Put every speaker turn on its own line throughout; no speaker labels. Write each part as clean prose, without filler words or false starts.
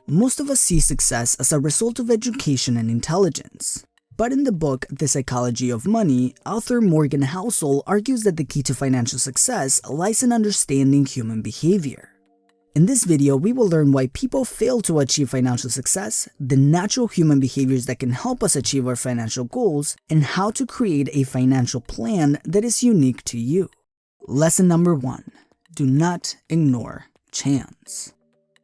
Most of us see success as a result of education and intelligence. But in the book The Psychology of Money, author Morgan Housel argues that the key to financial success lies in understanding human behavior. In this video, we will learn why people fail to achieve financial success, the natural human behaviors that can help us achieve our financial goals, and how to create a financial plan that is unique to you. Lesson number 1. Do not ignore chance.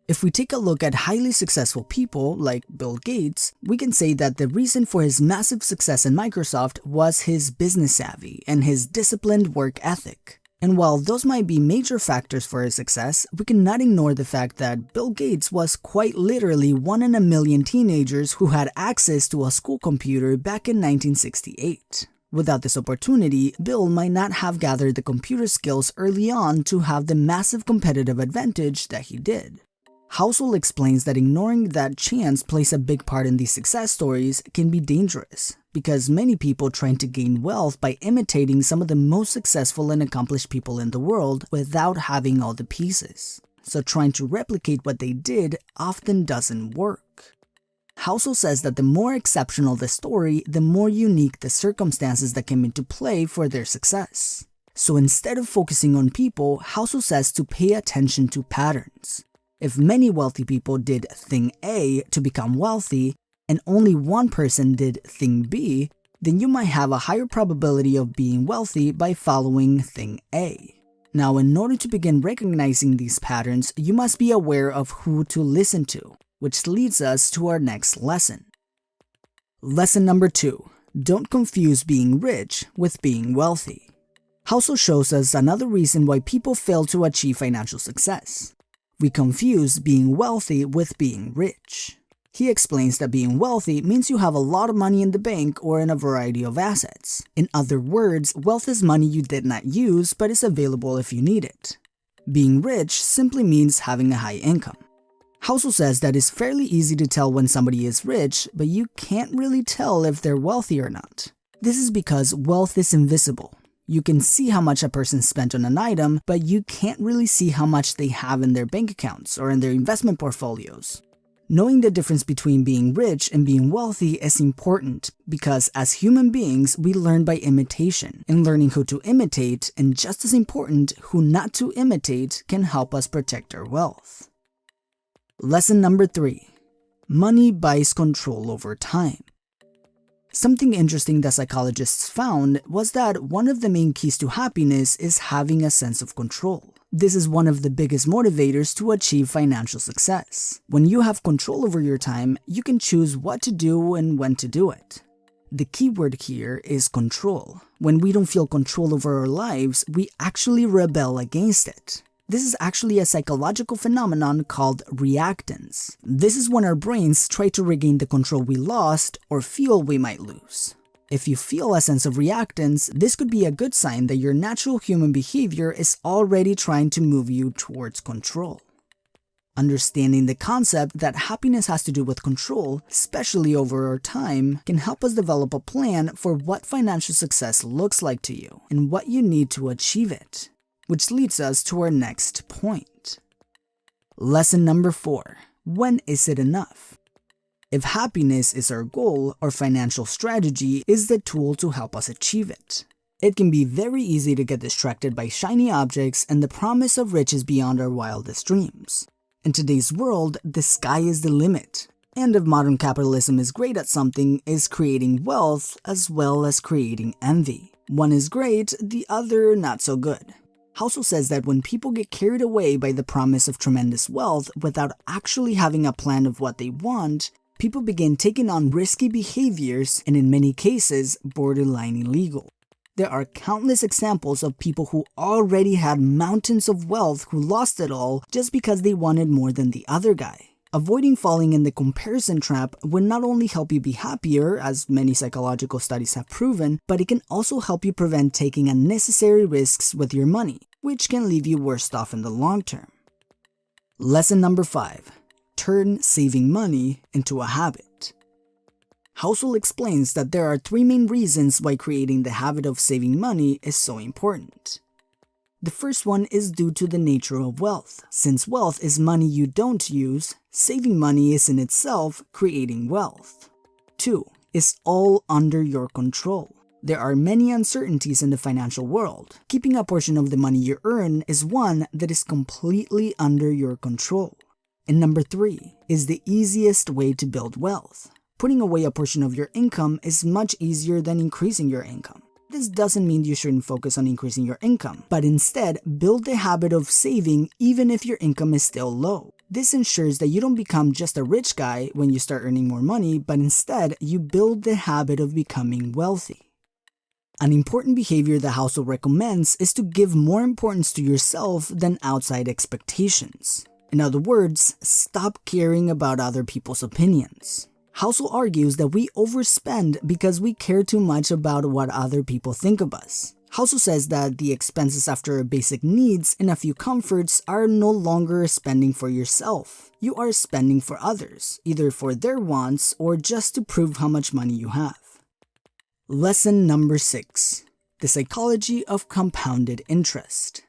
If we take a look at highly successful people like Bill Gates, we can say that the reason for his massive success in Microsoft was his business savvy and his disciplined work ethic. And while those might be major factors for his success, we cannot ignore the fact that Bill Gates was quite literally one in a million teenagers who had access to a school computer back in 1968. Without this opportunity, Bill might not have gathered the computer skills early on to have the massive competitive advantage that he did. Housel explains that ignoring that chance plays a big part in these success stories can be dangerous, because many people try to gain wealth by imitating some of the most successful and accomplished people in the world without having all the pieces. So trying to replicate what they did often doesn't work. Housel says that the more exceptional the story, the more unique the circumstances that came into play for their success. So instead of focusing on people, Housel says to pay attention to patterns. If many wealthy people did thing A to become wealthy, and only one person did thing B, then you might have a higher probability of being wealthy by following thing A. Now, in order to begin recognizing these patterns, you must be aware of who to listen to, which leads us to our next lesson. Lesson number 2. Don't confuse being rich with being wealthy. Housel shows us another reason why people fail to achieve financial success. We confuse being wealthy with being rich. He explains that being wealthy means you have a lot of money in the bank or in a variety of assets. In other words, wealth is money you did not use but is available if you need it. Being rich simply means having a high income. Housel says that it's fairly easy to tell when somebody is rich, but you can't really tell if they're wealthy or not. This is because wealth is invisible. You can see how much a person spent on an item, but you can't really see how much they have in their bank accounts or in their investment portfolios. Knowing the difference between being rich and being wealthy is important because as human beings, we learn by imitation, and learning who to imitate, and just as important, who not to imitate, can help us protect our wealth. Lesson number 3. Money buys control over time. Something interesting that psychologists found was that one of the main keys to happiness is having a sense of control. This is one of the biggest motivators to achieve financial success. When you have control over your time, you can choose what to do and when to do it. The key word here is control. When we don't feel control over our lives, we actually rebel against it. This is actually a psychological phenomenon called reactance. This is when our brains try to regain the control we lost or feel we might lose. If you feel a sense of reactance, this could be a good sign that your natural human behavior is already trying to move you towards control. Understanding the concept that happiness has to do with control, especially over our time, can help us develop a plan for what financial success looks like to you and what you need to achieve it. Which leads us to our next point. Lesson number 4. When is it enough? If happiness is our goal, our financial strategy is the tool to help us achieve it. It can be very easy to get distracted by shiny objects and the promise of riches beyond our wildest dreams. In today's world, the sky is the limit. And if modern capitalism is great at something, is creating wealth as well as creating envy. One is great, the other not so good. Housel says that when people get carried away by the promise of tremendous wealth without actually having a plan of what they want, people begin taking on risky behaviors and in many cases, borderline illegal. There are countless examples of people who already had mountains of wealth who lost it all just because they wanted more than the other guy. Avoiding falling in the comparison trap would not only help you be happier, as many psychological studies have proven, but it can also help you prevent taking unnecessary risks with your money, which can leave you worse off in the long term. Lesson number 5. Turn saving money into a habit. Housel explains that there are 3 main reasons why creating the habit of saving money is so important. The first one is due to the nature of wealth. Since wealth is money you don't use, saving money is in itself creating wealth. 2. Is all under your control. There are many uncertainties in the financial world. Keeping a portion of the money you earn is one that is completely under your control. And number 3 is the easiest way to build wealth. Putting away a portion of your income is much easier than increasing your income. This doesn't mean you shouldn't focus on increasing your income, but instead build the habit of saving even if your income is still low. This ensures that you don't become just a rich guy when you start earning more money, but instead you build the habit of becoming wealthy. An important behavior the household recommends is to give more importance to yourself than outside expectations. In other words, stop caring about other people's opinions. Housel argues that we overspend because we care too much about what other people think of us. Housel says that the expenses after our basic needs and a few comforts are no longer spending for yourself. You are spending for others, either for their wants or just to prove how much money you have. Lesson number 6. The psychology of compounded interest.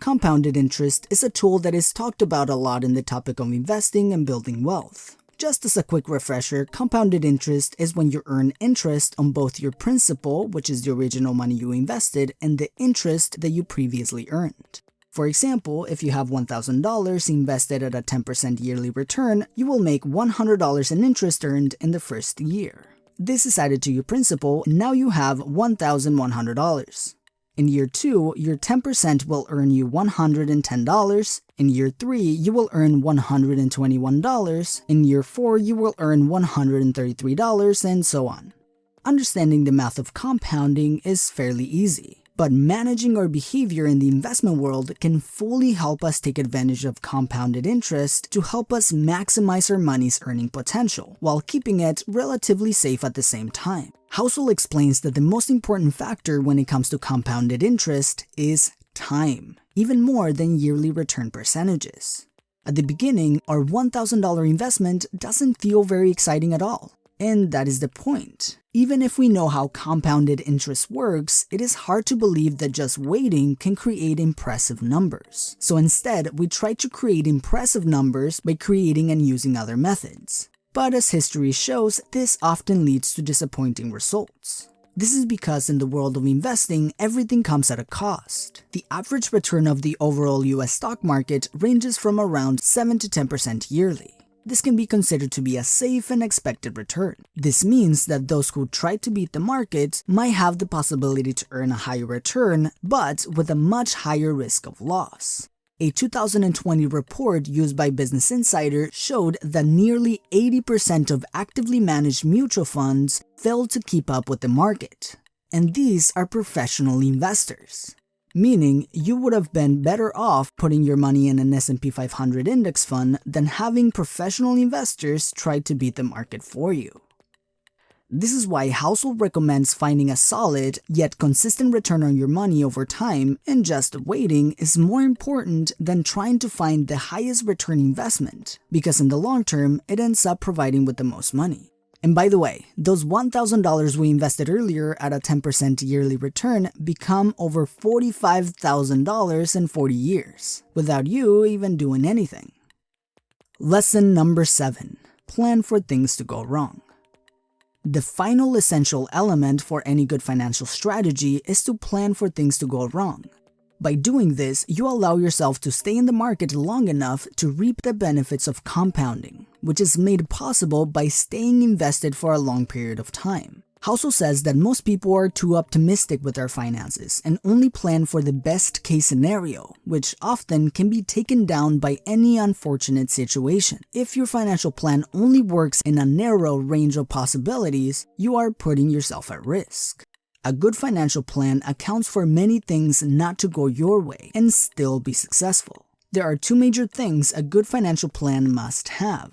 Compounded interest is a tool that is talked about a lot in the topic of investing and building wealth. Just as a quick refresher, compounded interest is when you earn interest on both your principal, which is the original money you invested, and the interest that you previously earned. For example, if you have $1,000 invested at a 10% yearly return, you will make $100 in interest earned in the first year. This is added to your principal, and now you have $1,100. In year 2, your 10% will earn you $110. In year 3, you will earn $121. In year 4, you will earn $133, and so on. Understanding the math of compounding is fairly easy, but managing our behavior in the investment world can fully help us take advantage of compounded interest to help us maximize our money's earning potential, while keeping it relatively safe at the same time. Housel explains that the most important factor when it comes to compounded interest is time, even more than yearly return percentages. At the beginning, our $1,000 investment doesn't feel very exciting at all. And that is the point. Even if we know how compounded interest works, it is hard to believe that just waiting can create impressive numbers. So instead, we try to create impressive numbers by creating and using other methods. But as history shows, this often leads to disappointing results. This is because in the world of investing, everything comes at a cost. The average return of the overall US stock market ranges from around 7 to 10% yearly. This can be considered to be a safe and expected return. This means that those who try to beat the market might have the possibility to earn a higher return, but with a much higher risk of loss. A 2020 report used by Business Insider showed that nearly 80% of actively managed mutual funds failed to keep up with the market. And these are professional investors. Meaning, you would have been better off putting your money in an S&P 500 index fund than having professional investors try to beat the market for you. This is why Housel recommends finding a solid, yet consistent return on your money over time, and just waiting is more important than trying to find the highest return investment, because in the long term, it ends up providing with the most money. And by the way, those $1,000 we invested earlier at a 10% yearly return become over $45,000 in 40 years, without you even doing anything. Lesson number 7. Plan for things to go wrong. The final essential element for any good financial strategy is to plan for things to go wrong. By doing this, you allow yourself to stay in the market long enough to reap the benefits of compounding, which is made possible by staying invested for a long period of time. Housel says that most people are too optimistic with their finances and only plan for the best case scenario, which often can be taken down by any unfortunate situation. If your financial plan only works in a narrow range of possibilities, you are putting yourself at risk. A good financial plan accounts for many things not to go your way and still be successful. There are 2 major things a good financial plan must have.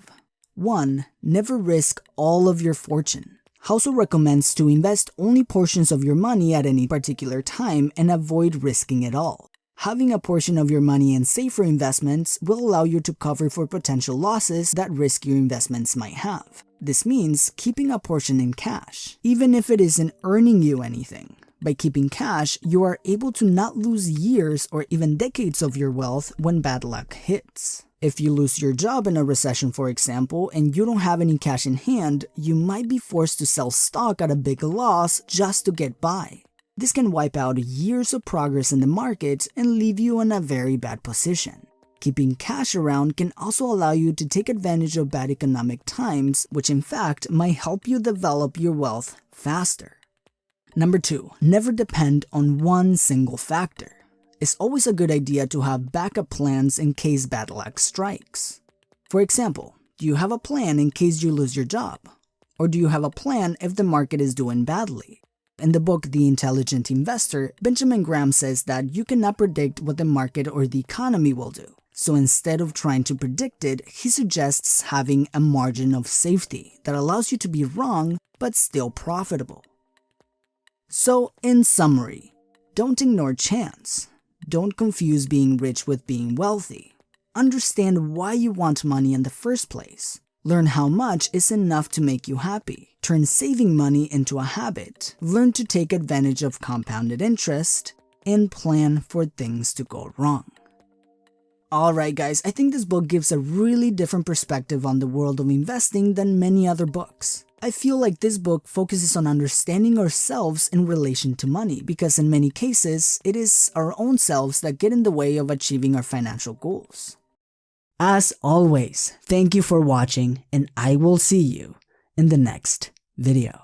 1. Never risk all of your fortune. Housel recommends to invest only portions of your money at any particular time and avoid risking it all. Having a portion of your money in safer investments will allow you to cover for potential losses that riskier investments might have. This means keeping a portion in cash, even if it isn't earning you anything. By keeping cash, you are able to not lose years or even decades of your wealth when bad luck hits. If you lose your job in a recession, for example, and you don't have any cash in hand, you might be forced to sell stock at a big loss just to get by. This can wipe out years of progress in the market and leave you in a very bad position. Keeping cash around can also allow you to take advantage of bad economic times, which in fact might help you develop your wealth faster. Number 2, never depend on one single factor. It's always a good idea to have backup plans in case bad luck strikes. For example, do you have a plan in case you lose your job? Or do you have a plan if the market is doing badly? In the book The Intelligent Investor, Benjamin Graham says that you cannot predict what the market or the economy will do. So instead of trying to predict it, he suggests having a margin of safety that allows you to be wrong but still profitable. So in summary, don't ignore chance. Don't confuse being rich with being wealthy. Understand why you want money in the first place. Learn how much is enough to make you happy. Turn saving money into a habit. Learn to take advantage of compounded interest and plan for things to go wrong. Alright guys, I think this book gives a really different perspective on the world of investing than many other books. I feel like this book focuses on understanding ourselves in relation to money because in many cases, it is our own selves that get in the way of achieving our financial goals. As always, thank you for watching and I will see you in the next video.